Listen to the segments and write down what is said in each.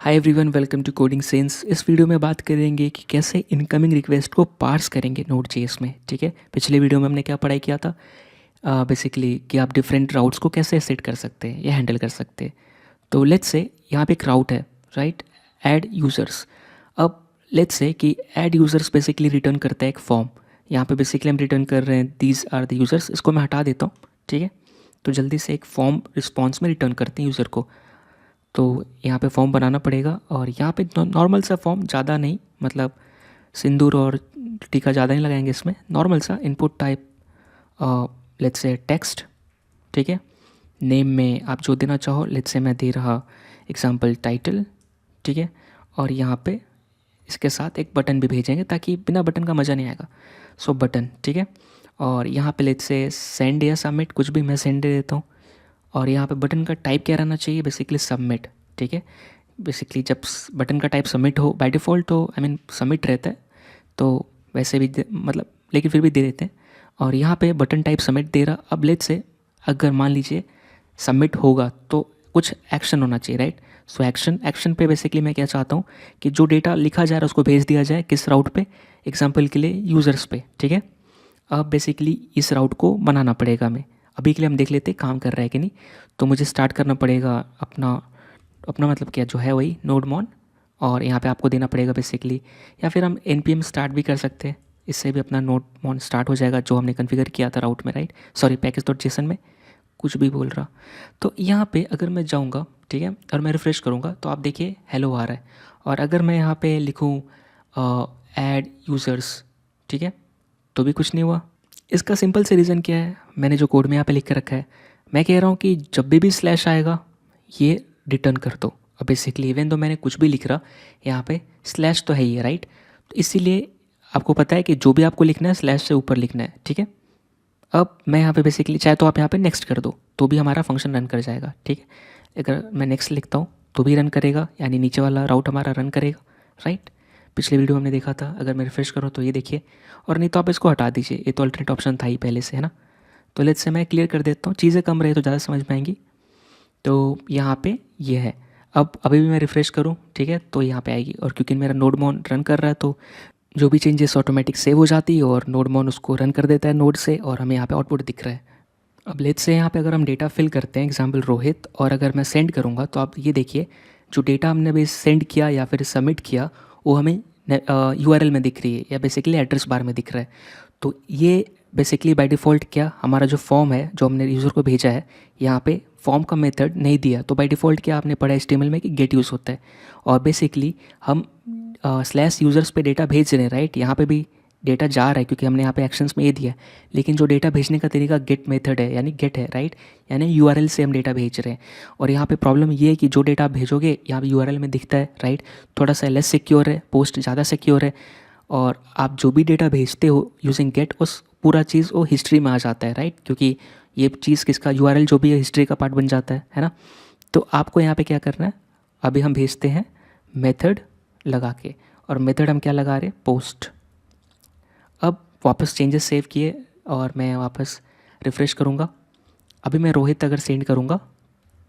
Hi everyone, welcome to coding sense. इस वीडियो में बात करेंगे कि कैसे इनकमिंग रिक्वेस्ट को पार्स करेंगे नोड जेएस में। ठीक है, पिछले वीडियो में हमने क्या पढ़ाई किया था बेसिकली कि आप डिफरेंट राउट्स को कैसे सेट कर सकते हैं या हैंडल कर सकते हैं। तो लेट्स से यहाँ पे एक राउट है, राइट, ऐड यूज़र्स। अब लेट्स से कि ऐड यूज़र्स बेसिकली रिटर्न करता है एक फॉर्म। यहाँ पे बेसिकली हम रिटर्न कर रहे हैं दीज आर द यूज़र्स। इसको मैं हटा देता हूँ। ठीक है, तो जल्दी से एक फॉर्म रिस्पॉन्स में रिटर्न करते हैं यूज़र को। तो यहाँ पे फॉर्म बनाना पड़ेगा और यहाँ पे नॉर्मल सा फॉर्म, ज़्यादा नहीं, मतलब सिंदूर और टीका ज़्यादा नहीं लगाएंगे इसमें। नॉर्मल सा input type, let's say text. ठीक है, नेम में आप जो देना चाहो, लेट्स से मैं दे रहा एग्जांपल टाइटल। ठीक है, और यहाँ पे इसके साथ एक बटन भी भेजेंगे ताकि बिना बटन का मज़ा नहीं आएगा। सो बटन, ठीक है। और यहाँ पे लेट्स से सेंड या सबमिट, कुछ भी मैं सेंड दे देता हूँ। और यहाँ पे बटन का टाइप क्या रहना चाहिए, बेसिकली सबमिट। ठीक है, बेसिकली जब बटन का टाइप सबमिट हो, बाय डिफ़ॉल्ट तो आई मीन सबमिट रहता है, तो वैसे भी मतलब लेकिन फिर भी दे देते हैं। और यहाँ पे बटन टाइप सबमिट दे रहा। अब लेट्स से अगर मान लीजिए सबमिट होगा तो कुछ एक्शन होना चाहिए, राइट। सो एक्शन पे बेसिकली मैं क्या चाहता हूँ कि जो डेटा लिखा जा रहा है उसको भेज दिया जाए किस राउट पे, एग्जाम्पल के लिए यूज़र्स पे। ठीक है, अब बेसिकली इस राउट को बनाना पड़ेगा हमें। अभी के लिए हम देख लेते हैं काम कर रहा है कि नहीं। तो मुझे स्टार्ट करना पड़ेगा अपना अपना मतलब क्या जो है वही नोड मॉन, और यहाँ पे आपको देना पड़ेगा बेसिकली, या फिर हम npm स्टार्ट भी कर सकते हैं। इससे भी अपना नोड मॉन स्टार्ट हो जाएगा जो हमने कॉन्फ़िगर किया था राउट में, राइट, सॉरी पैकेज.json में, कुछ भी बोल रहा। तो यहाँ पे अगर मैं जाऊँगा, ठीक है, और मैं रिफ़्रेश करूँगा तो आप देखिए हेलो आ रहा है। और अगर मैं यहाँ पे लिखूँ ऐड यूज़र्स, ठीक है, तो भी कुछ नहीं हुआ। इसका सिंपल से रीज़न क्या है, मैंने जो कोड में यहाँ पे लिख के रखा है, मैं कह रहा हूँ कि जब भी स्लैश आएगा ये रिटर्न कर दो। अब बेसिकली इवन तो मैंने कुछ भी लिख रहा, यहाँ पे स्लैश तो है ही है, राइट। तो इसीलिए आपको पता है कि जो भी आपको लिखना है स्लैश से ऊपर लिखना है। ठीक है, अब मैं यहाँ पे बेसिकली चाहे तो आप यहाँ पे नेक्स्ट कर दो तो भी हमारा फंक्शन रन कर जाएगा। ठीक है, अगर मैं नेक्स्ट लिखता हूँ तो भी रन करेगा, यानी नीचे वाला राउट हमारा रन करेगा, राइट। पिछले वीडियो हमने देखा था, अगर मैं रिफ्रेश करूँ तो ये देखिए। और नहीं तो आप इसको हटा दीजिए, ये तो अल्टरनेट ऑप्शन था ही पहले से, है ना। तो लेट्स से मैं क्लियर कर देता हूँ, चीज़ें कम रहे तो ज़्यादा समझ में आएंगी। तो यहाँ पे ये है। अब अभी भी मैं रिफ़्रेश करूँ, ठीक है, तो यहाँ पे आएगी। और क्योंकि मेरा नोड मॉन रन कर रहा है तो जो भी चेंजेस ऑटोमेटिक सेव हो जाती है और नोड मॉन उसको रन कर देता है नोड से, और हमें यहाँ पे आउटपुट दिख रहा है। अब लेट्स से यहाँ पे अगर हम डेटा फिल करते हैं, एग्जाम्पल रोहित, और अगर मैं सेंड करूँगा तो आप ये देखिए जो डेटा हमने अभी सेंड किया या फिर सबमिट किया वो हमें यूआरएल में दिख रही है या बेसिकली एड्रेस बार में दिख रहा है। तो ये बेसिकली बाय डिफ़ॉल्ट क्या, हमारा जो फॉर्म है जो हमने यूज़र को भेजा है, यहाँ पे फॉर्म का मेथड नहीं दिया। तो बाय डिफ़ॉल्ट क्या आपने पढ़ा HTML में कि गेट यूज़ होता है, और बेसिकली हम स्लैश यूज़र्स पे डेटा भेज रहे हैं, राइट। यहाँ पे भी डेटा जा रहा है क्योंकि हमने यहाँ पे एक्शंस में ये दिया है, लेकिन जो डेटा भेजने का तरीका गेट मेथड है, यानी गेट है, राइट, यानी यूआरएल से हम डेटा भेज रहे हैं। और यहाँ पे प्रॉब्लम ये है कि जो डेटा आप भेजोगे यहाँ पे यूआरएल में दिखता है, राइट, थोड़ा सा लेस सिक्योर है, पोस्ट ज़्यादा सिक्योर है। और आप जो भी डेटा भेजते हो यूजिंग गेट, उस पूरा चीज़ वो हिस्ट्री में आ जाता है, राइट, क्योंकि ये चीज़ किसका यूआरएल जो भी है हिस्ट्री का पार्ट बन जाता है ना। तो आपको यहाँ पे क्या करना है, अभी हम भेजते हैं मेथड लगा के, और मेथड हम क्या लगा रहे हैं, पोस्ट। अब वापस चेंजेस सेव किए और मैं वापस रिफ़्रेश करूँगा। अभी मैं रोहित अगर सेंड करूँगा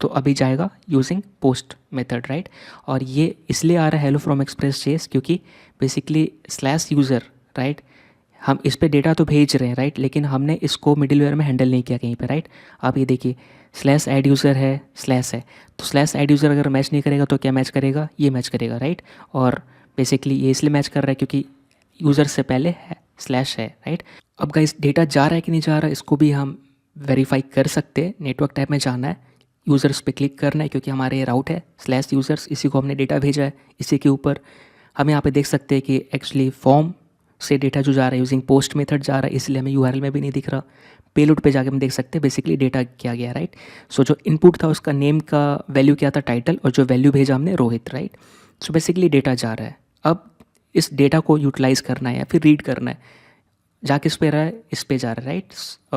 तो अभी जाएगा यूजिंग पोस्ट मेथड, राइट। और ये इसलिए आ रहा है हेलो फ्रॉम एक्सप्रेस जेएस क्योंकि बेसिकली स्लैश यूज़र, राइट, हम इस पे डेटा तो भेज रहे हैं, राइट, लेकिन हमने इसको मिडिलवेयर में हैंडल नहीं किया कहीं पे, राइट। आप ये देखिए स्लैश ऐड यूज़र है, स्लैश है, तो स्लैश ऐड यूज़र अगर मैच नहीं करेगा तो क्या मैच करेगा, ये मैच करेगा, राइट। और बेसिकली ये इसलिए मैच कर रहा है क्योंकि यूज़र से पहले है स्लैश है, राइट। अब गाइस डेटा जा रहा है कि नहीं जा रहा है इसको भी हम वेरीफाई कर सकते हैं। नेटवर्क टैब में जाना है, यूज़र्स पे क्लिक करना है क्योंकि हमारे ये राउट है स्लैश यूज़र्स, इसी को हमने डेटा भेजा है। इसी के ऊपर हम यहाँ पे देख सकते हैं कि एक्चुअली फॉर्म से डेटा जो जा रहा है यूजिंग पोस्ट मेथड जा रहा है, इसलिए हमें यूआरएल में भी नहीं दिख रहा। पेलोड पे जाके हम देख सकते हैं बेसिकली डेटा क्या गया, राइट। सो जो इनपुट था उसका नेम का वैल्यू क्या था, टाइटल, और जो वैल्यू भेजा हमने Rohit, right. So basically data जा रहा है। अब इस डेटा को यूटिलाइज़ करना है या फिर रीड करना है, जा किस पे रहा है, इस पे जा रहा है, राइट,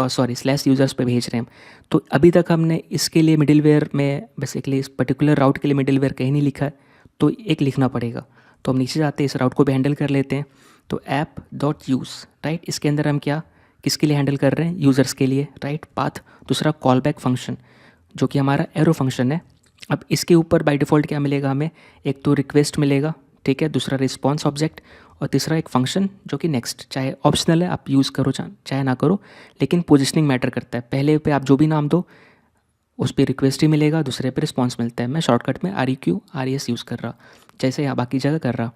सॉरी स्लैश यूज़र्स पे भेज रहे हैं हम। तो अभी तक हमने इसके लिए मिडिलवेयर में बेसिकली इस पर्टिकुलर राउट के लिए मिडिलवेयर कहीं नहीं लिखा है, तो एक लिखना पड़ेगा। तो हम नीचे जाते हैं, इस राउट को भी हैंडल कर लेते हैं। तो app.use, राइट, इसके अंदर हम क्या किसके लिए हैंडल कर रहे हैं, यूज़र्स के लिए, राइट। पाथ, दूसरा कॉल बैक फंक्शन जो कि हमारा एरो फंक्शन है, अब इसके ऊपर बाय डिफ़ॉल्ट क्या मिलेगा हमें, एक तो रिक्वेस्ट मिलेगा, ठीक है, दूसरा रिस्पॉन्स ऑब्जेक्ट और तीसरा एक फंक्शन जो कि नेक्स्ट, चाहे ऑप्शनल है, आप यूज़ करो चाहे ना करो, लेकिन पोजिशनिंग मैटर करता है। पहले पे आप जो भी नाम दो उस पर रिक्वेस्ट ही मिलेगा, दूसरे पे रिस्पॉन्स मिलता है। मैं शॉर्टकट में RES यूज़ कर रहा, जैसे यहाँ बाकी जगह कर रहा।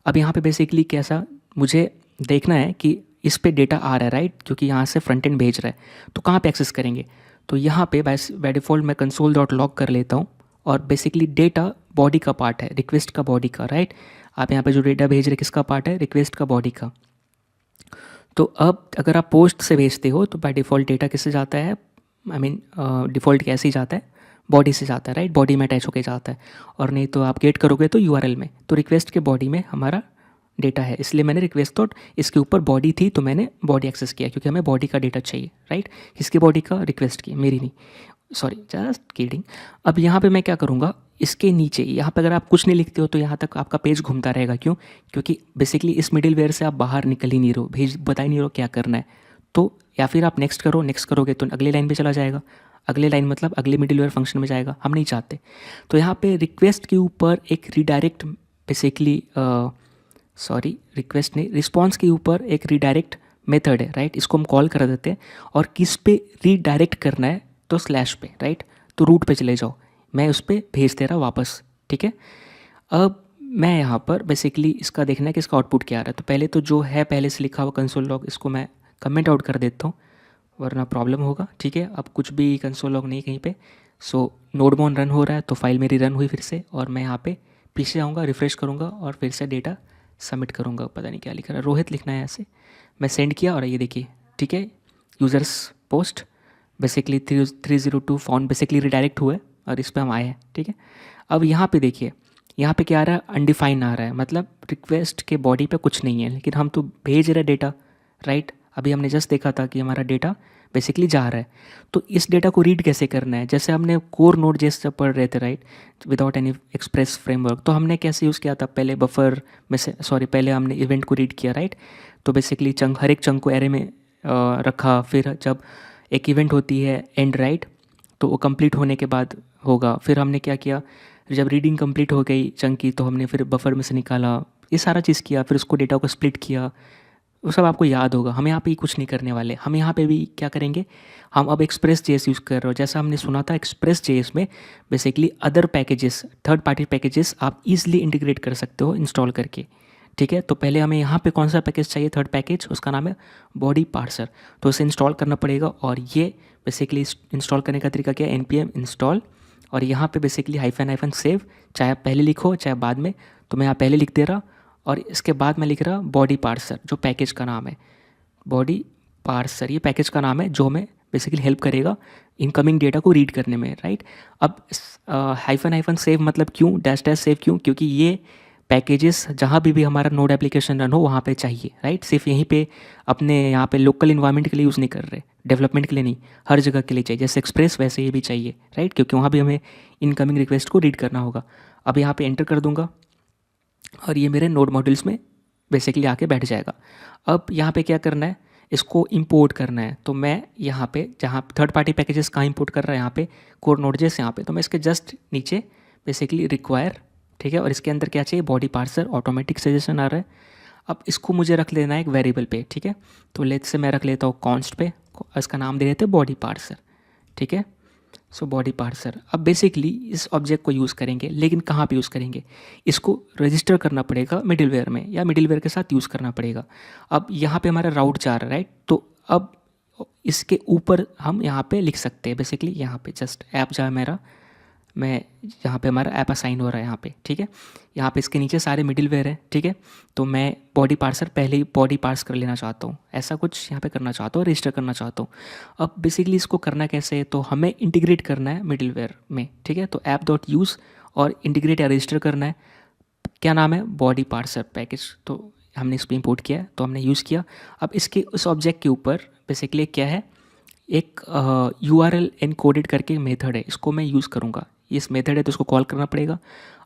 अब यहाँ पे बेसिकली कैसा मुझे देखना है कि इस पे डेटा आ रहा है, राइट, क्योंकि यहाँ से फ्रंट एंड भेज रहा है, तो कहाँ पे एक्सेस करेंगे। तो यहाँ पे बाय डिफ़ॉल्ट मैं console.log कर लेता हूँ और बेसिकली डेटा बॉडी का पार्ट है, रिक्वेस्ट का बॉडी का, राइट। आप यहाँ पे जो डेटा भेज रहे किसका पार्ट है, रिक्वेस्ट का बॉडी का। तो अब अगर आप पोस्ट से भेजते हो तो बाय डिफ़ॉल्ट डेटा किससे जाता है, आई मीन डिफ़ॉल्ट कैसे ही जाता है, बॉडी से जाता है, राइट, बॉडी में अटैच होके जाता है। और नहीं तो आप गेट करोगे तो URL में, तो रिक्वेस्ट के बॉडी में हमारा डेटा है, इसलिए मैंने रिक्वेस्ट तो इसके ऊपर बॉडी थी तो मैंने बॉडी एक्सेस किया, क्योंकि हमें बॉडी का डेटा चाहिए, राइट। किसकी बॉडी का, रिक्वेस्ट की, मेरी नहीं, सॉरी, जस्ट किडिंग। अब यहाँ पे मैं क्या करूँगा, इसके नीचे यहाँ पे अगर आप कुछ नहीं लिखते हो तो यहाँ तक आपका पेज घूमता रहेगा, क्यों, क्योंकि बेसिकली इस मिडिलवेयर से आप बाहर निकल ही नहीं रहो, बता ही नहीं रहो क्या करना है। तो या फिर आप नेक्स्ट करो, नेक्स्ट करोगे तो अगले लाइन पे चला जाएगा, अगले लाइन मतलब अगले मिडिलवेयर फंक्शन में जाएगा, हम नहीं चाहते। तो यहाँ पे रिक्वेस्ट के ऊपर एक रीडायरेक्ट बेसिकली सॉरी रिक्वेस्ट नहीं, रिस्पॉन्स के ऊपर एक रीडायरेक्ट मेथड है, राइट, इसको हम कॉल कर देते हैं। और किस पे रीडायरेक्ट करना है, तो स्लैश पे, राइट, तो रूट पे चले जाओ, मैं उस पर भेज दे रहा वापस, ठीक है। अब मैं यहाँ पर बेसिकली इसका देखना है कि इसका आउटपुट क्या आ रहा है। तो पहले तो जो है पहले से लिखा हुआ कंसोल लॉग, इसको मैं कमेंट आउट कर देता हूँ वरना प्रॉब्लम होगा, ठीक है। अब कुछ भी कंसोल लॉग नहीं कहीं पे। सो नोडमॉन रन हो रहा है, तो फाइल मेरी रन हुई फिर से, और मैं यहाँ पे पीछे आऊँगा, रिफ्रेश करूँगा और फिर से डेटा सबमिट करूँगा। पता नहीं क्या लिख रहा है, रोहित लिखना है ऐसे। मैं सेंड किया और ये देखिए, ठीक है, users post basically 302 found basically redirect हुआ है और इस पर हम आए हैं, ठीक है। अब यहाँ पे देखिए, यहाँ पे क्या आ रहा है, अनडिफाइन आ रहा है, मतलब रिक्वेस्ट के बॉडी पे कुछ नहीं है, लेकिन हम तो भेज रहे डेटा, राइट। अभी हमने जस्ट देखा था कि हमारा डेटा बेसिकली जा रहा है। तो इस डेटा को रीड कैसे करना है, जैसे हमने कोर नोड जैसे पढ़ रहे थे, right, without any express framework, तो हमने कैसे यूज़ किया था, पहले बफर में से सॉरी पहले हमने इवेंट को रीड किया, राइट। तो बेसिकली चंक, हर एक चंक को एरे में रखा, फिर जब एक इवेंट होती है एंड, राइट, तो वो कंप्लीट होने के बाद होगा। फिर हमने क्या किया, जब रीडिंग कंप्लीट हो गई चंक की तो हमने फिर बफर में से निकाला, ये सारा चीज़ किया, फिर उसको डेटा को स्प्लिट किया, वो सब आपको याद होगा। हम यहाँ पे कुछ नहीं करने वाले, हम यहाँ पे भी क्या करेंगे, हम अब एक्सप्रेस.js यूज़ कर रहे हो। जैसा हमने सुना था एक्सप्रेस.js में basically other packages, third party packages आप इजीली इंटीग्रेट कर सकते हो इंस्टॉल करके, ठीक है। तो पहले हमें यहाँ पे कौन सा पैकेज चाहिए, थर्ड पैकेज, उसका नाम है बॉडी पार्सर, तो उसे इंस्टॉल करना पड़ेगा। और ये बेसिकली इंस्टॉल करने का तरीका क्या है, npm इंस्टॉल, और यहाँ पे बेसिकली हाइफन सेव, चाहे आप पहले लिखो चाहे बाद में, तो मैं यहाँ पहले लिख दे रहा, और इसके बाद मैं लिख रहा बॉडी पार्सर, जो पैकेज का नाम है बॉडी पार्सर, ये पैकेज का नाम है जो हमें बेसिकली हेल्प करेगा इनकमिंग डेटा को रीड करने में, राइट। अब हाइफन सेव मतलब क्यों, डैश डैश सेव क्यों, क्योंकि ये पैकेजेस जहाँ भी हमारा नोड एप्लीकेशन रन हो वहाँ पे चाहिए, राइट। सिर्फ यहीं पे अपने यहाँ पे लोकल इन्वायरमेंट के लिए यूज़ नहीं कर रहे, डेवलपमेंट के लिए नहीं, हर जगह के लिए चाहिए, जैसे एक्सप्रेस वैसे ये भी चाहिए, राइट, क्योंकि वहाँ भी हमें इनकमिंग रिक्वेस्ट को रीड करना होगा। अब यहाँ पे एंटर कर दूंगा और ये मेरे नोड मॉड्यूल्स में बेसिकली आके बैठ जाएगा। अब यहाँ पे क्या करना है, इसको इंपोर्ट करना है। तो मैं यहाँ पे जहाँ थर्ड पार्टी पैकेजेस कहाँ इंपोर्ट कर रहा है, यहाँ पे कोर नोड.js यहाँ पे, तो मैं इसके जस्ट नीचे बेसिकली रिक्वायर, ठीक है, और इसके अंदर क्या चाहिए, बॉडी पार्सर, ऑटोमेटिक सजेशन आ रहा है। अब इसको मुझे रख लेना है एक वेरिएबल पे, ठीक है। तो लेट्स से मैं रख लेता हूँ कॉन्स्ट पे, इसका नाम दे देते हैं बॉडी पार्सर, ठीक है। सो बॉडी पार्सर, अब बेसिकली इस ऑब्जेक्ट को यूज़ करेंगे, लेकिन कहाँ पे यूज़ करेंगे, इसको रजिस्टर करना पड़ेगा मिडिलवेयर में, या मिडिलवेयर के साथ यूज़ करना पड़ेगा। अब यहाँ पे हमारा राउट जा रहा है, राइट, तो अब इसके ऊपर हम यहाँ पे लिख सकते हैं, बेसिकली यहाँ पे जस्ट ऐप जा मेरा, मैं यहाँ पे हमारा ऐप असाइन हो रहा है यहाँ पे, ठीक है। यहाँ पे इसके नीचे सारे मिडिलवेयर है, ठीक है। तो मैं बॉडी पार्सर पहले ही बॉडी पार्स कर लेना चाहता हूँ, ऐसा कुछ यहाँ पे करना चाहता हूँ, रजिस्टर करना चाहता हूँ। अब बेसिकली इसको करना कैसे है, तो हमें इंटीग्रेट करना है मिडिलवेयर में, ठीक है। तो ऐप.यूज़ और इंटीग्रेट या रजिस्टर करना है, क्या नाम है, बॉडी पार्सर पैकेज। तो हमने इस पर इम्पोर्ट किया, तो हमने यूज़ किया। अब इसके उस ऑब्जेक्ट के ऊपर बेसिकली क्या है, एक URL एनकोडेड करके मेथड है, इसको मैं यूज़ करूँगा। इस मेथड है तो इसको कॉल करना पड़ेगा।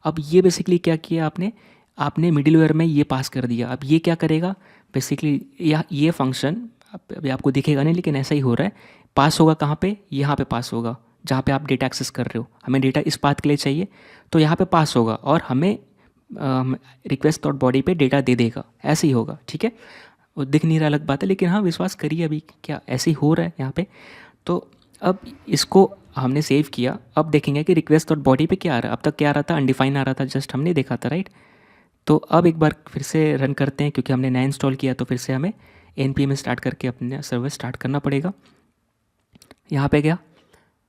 अब ये बेसिकली क्या किया आपने मिडिलवेयर में ये पास कर दिया। अब ये क्या करेगा बेसिकली, ये फंक्शन अभी आपको दिखेगा नहीं, लेकिन ऐसा ही हो रहा है, पास होगा कहाँ पे, यहाँ पे पास होगा जहाँ पे आप डेटा एक्सेस कर रहे हो, हमें डेटा इस पाथ के लिए चाहिए, तो यहाँ पे पास होगा और हमें रिक्वेस्ट डॉट बॉडी पे डेटा दे देगा, ऐसे ही होगा, ठीक है। वो दिख नहीं रहा अलग बात है, लेकिन हाँ विश्वास करिए अभी क्या ऐसे ही हो रहा है यहाँ पे। तो अब इसको हमने सेव किया, अब देखेंगे कि रिक्वेस्ट डॉट बॉडी पे क्या आ रहा है। अब तक क्या आ रहा था, अनडिफाइन आ रहा था, जस्ट हमने देखा था, राइट। तो अब एक बार फिर से रन करते हैं, क्योंकि हमने नया इंस्टॉल किया तो फिर से हमें npm स्टार्ट करके अपने सर्वर स्टार्ट करना पड़ेगा। यहाँ पे गया,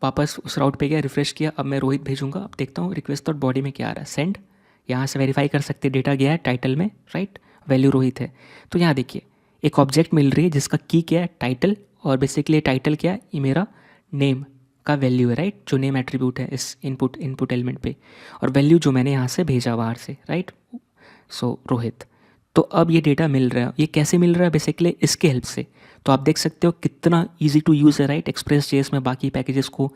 वापस उस राउट पे गया, रिफ्रेश किया, अब मैं रोहित भेजूंगा। अब देखता हूँ रिक्वेस्ट डॉट बॉडी में क्या आ रहा है, सेंड। यहाँ से वेरीफाई कर सकते डेटा गया है टाइटल में, राइट, वैल्यू रोहित है। तो यहाँ देखिए एक ऑब्जेक्ट मिल रही है जिसका की क्या है, टाइटल, और बेसिकली टाइटल क्या है, ये मेरा नेम का वैल्यू है, राइट, जो नेम एट्रीब्यूट है इस इनपुट एलिमेंट पे, और वैल्यू जो मैंने यहाँ से भेजा बाहर से, राइट, सो रोहित। तो अब ये डेटा मिल रहा है, ये कैसे मिल रहा है, बेसिकली इसके हेल्प से। तो आप देख सकते हो कितना ईजी टू यूज़ है, राइट, एक्सप्रेस जेएस में बाकी पैकेजेस को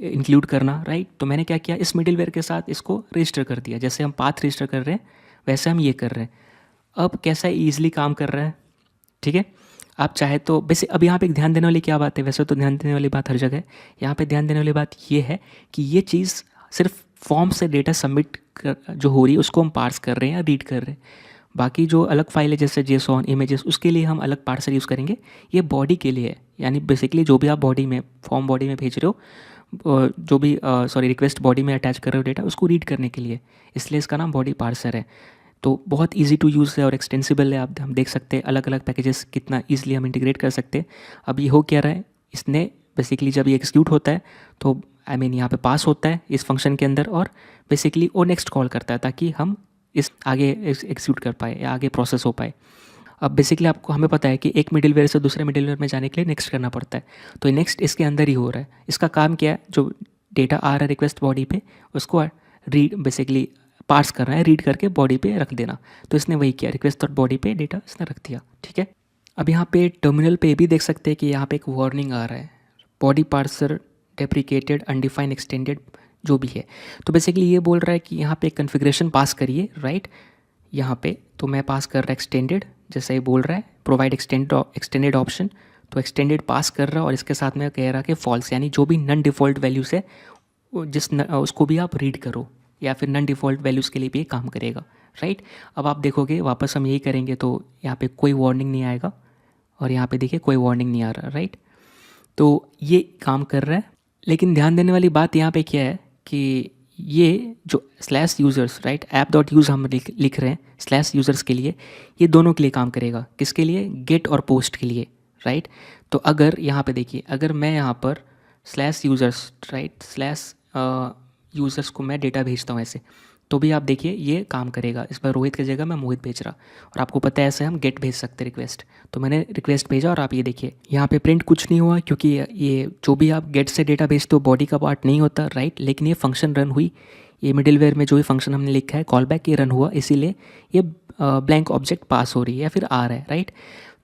इंक्लूड करना, राइट। तो मैंने क्या किया, इस मिडिलवेयर के साथ इसको रजिस्टर कर दिया, जैसे हम पाथ रजिस्टर कर रहे हैं वैसे हम ये कर रहे हैं। अब कैसा ईजिली काम कर रहा है, ठीक है। आप चाहे तो वैसे अब यहाँ पे एक ध्यान देने वाली क्या बात है, वैसे तो ध्यान देने वाली बात हर जगह है, यहाँ पे ध्यान देने वाली बात ये है कि ये चीज़ सिर्फ फॉर्म से डेटा सबमिट जो हो रही है उसको हम पार्स कर रहे हैं या रीड कर रहे हैं। बाकी जो अलग फाइल है जैसे जेसॉन इमेजेस, उसके लिए हम अलग पार्सर यूज़ करेंगे। ये बॉडी के लिए है, यानी बेसिकली जो भी आप बॉडी में फॉर्म बॉडी में भेज रहे हो, जो भी रिक्वेस्ट बॉडी में अटैच कर रहे हो डेटा, उसको रीड करने के लिए, इसलिए इसका नाम बॉडी पार्सर है। तो बहुत इजी टू यूज़ है और एक्सटेंसिबल है। आप हम देख सकते हैं अलग अलग पैकेजेस कितना ईजिली हम इंटीग्रेट कर सकते हैं। अब ये हो क्या रहा है, इसने बेसिकली जब ये एग्जीक्यूट होता है तो यहाँ पे पास होता है इस फंक्शन के अंदर, और बेसिकली वो नेक्स्ट कॉल करता है ताकि हम इस आगे एग्जीक्यूट कर पाए या आगे प्रोसेस हो पाए। अब बेसिकली आपको हमें पता है कि एक मिडिलवेयर से दूसरे मिडिलवेयर में जाने के लिए नेक्स्ट करना पड़ता है, तो नेक्स्ट इसके अंदर ही हो रहा है। इसका काम क्या है, जो डेटा आ रहा है रिक्वेस्ट बॉडी पे उसको रीड बेसिकली पार्स करना है, रीड करके बॉडी पे रख देना। तो इसने वही किया, रिक्वेस्ट डॉट बॉडी पे डेटा इसने रख दिया, ठीक है। अब यहाँ पे टर्मिनल पे भी देख सकते हैं कि यहाँ पे एक वार्निंग आ रहा है, body parser deprecated undefined extended जो भी है। तो बेसिकली ये बोल रहा है कि यहाँ पे कन्फिग्रेशन पास करिए, राइट। यहाँ पे तो मैं पास कर रहा एक्सटेंडेड, जैसा ये बोल रहा है प्रोवाइड एक्सटेंडेड ऑप्शन, तो एक्सटेंडेड पास कर रहा है, और इसके साथ में कह रहा कि फॉल्स, यानी जो भी नन डिफ़ॉल्ट वैल्यूज़ है उसको भी आप रीड करो, या फिर नन डिफ़ॉल्ट वैल्यूज़ के लिए भी ये काम करेगा, राइट। अब आप देखोगे वापस हम यही करेंगे तो यहाँ पे कोई वार्निंग नहीं आएगा, और यहाँ पे देखिए कोई वार्निंग नहीं आ रहा, राइट। तो ये काम कर रहा है। लेकिन ध्यान देने वाली बात यहाँ पे क्या है कि ये जो slash users, right, app dot use हम लिख रहे हैं स्लैश यूज़र्स के लिए, ये दोनों के लिए काम करेगा। किसके लिए, गेट और पोस्ट के लिए, राइट। तो अगर यहाँ पे देखिए, अगर मैं यहाँ पर slash users, right, slash users को मैं डेटा भेजता हूँ ऐसे, तो भी आप देखिए ये काम करेगा। इस बार रोहित की जगह मैं मोहित भेज रहा, और आपको पता है ऐसे हम गेट भेज सकते हैं रिक्वेस्ट। तो मैंने रिक्वेस्ट भेजा और आप ये देखिए यहाँ पे प्रिंट कुछ नहीं हुआ, क्योंकि ये जो भी आप गेट से डेटा भेजते हो बॉडी का पार्ट नहीं होता, राइट। लेकिन ये फंक्शन रन हुई, ये मिडिलवेयर में जो भी फंक्शन हमने लिखा है कॉल बैक, ये रन हुआ, इसीलिए ये ब्लैंक ऑब्जेक्ट पास हो रही है या फिर आ रहा है, राइट।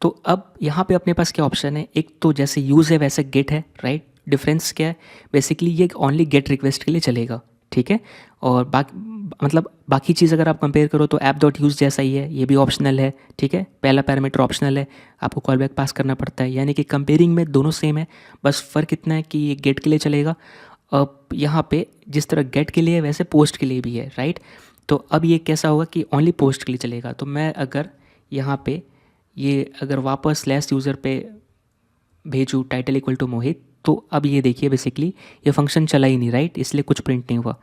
तो अब यहाँ पे अपने पास क्या ऑप्शन है, एक तो जैसे यूज़ है वैसे गेट है, राइट। डिफरेंस क्या है, बेसिकली ये ओनली गेट रिक्वेस्ट के लिए चलेगा, ठीक है। और बाकी चीज़ अगर आप कंपेयर करो तो ऐप डॉट यूज़ जैसा ही है, ये भी ऑप्शनल है, ठीक है। पहला पैरामीटर ऑप्शनल है, आपको कॉल बैक पास करना पड़ता है, यानी कि कंपेयरिंग में दोनों सेम है, बस फ़र्क इतना है कि ये गेट के लिए चलेगा। अब यहाँ पे जिस तरह गेट के लिए है वैसे पोस्ट के लिए भी है, राइट। तो अब ये कैसा होगा कि ओनली पोस्ट के लिए चलेगा। तो मैं अगर यहाँ पे ये अगर वापस स्लैश यूज़र पे भेजूँ टाइटल इक्वल टू मोहित, तो अब ये देखिए बेसिकली ये फंक्शन चला ही नहीं, राइट, इसलिए कुछ प्रिंट नहीं हुआ।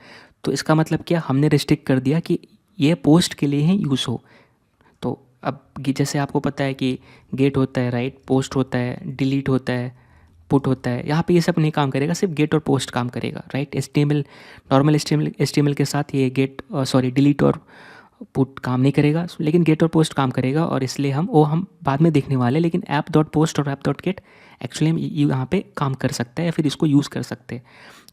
तो इसका मतलब क्या, हमने रिस्ट्रिक्ट कर दिया कि ये पोस्ट के लिए ही यूज़ हो। तो अब जैसे आपको पता है कि गेट होता है, राइट, पोस्ट होता है, डिलीट होता है, पुट होता है, यहाँ पे ये सब नहीं काम करेगा, सिर्फ गेट और पोस्ट काम करेगा, राइट। HTML नॉर्मल HTML के साथ ये डिलीट और पुट काम नहीं करेगा, लेकिन गेट और पोस्ट काम करेगा, और इसलिए हम बाद में देखने वाले। लेकिन ऐप डॉट पोस्ट और ऐप डॉट गेट एक्चुअली हम यहाँ पे काम कर सकते हैं या फिर इसको यूज़ कर सकते हैं।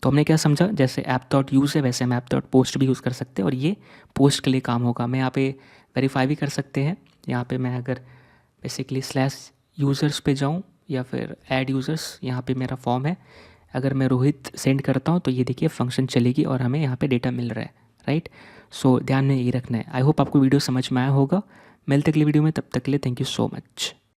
तो हमने क्या समझा, जैसे ऐप डॉट यूज़ है वैसे हम ऐप डॉट पोस्ट भी यूज़ कर सकते हैं, और ये पोस्ट के लिए काम होगा। मैं यहाँ पे वेरीफाई भी कर सकते हैं, यहाँ पे मैं अगर बेसिकली स्लैश यूज़र्स पे जाऊँ या फिर ऐड यूज़र्स, यहाँ पे मेरा फॉर्म है, अगर मैं रोहित सेंड करता हूँ तो ये देखिए फंक्शन चलेगी और हमें यहाँ पे डेटा मिल रहा है, राइट। सो ध्यान में ये रखना है। आई होप आपको वीडियो समझ में आया होगा। मिलते अगली वीडियो में, तब तक के लिए थैंक यू सो मच।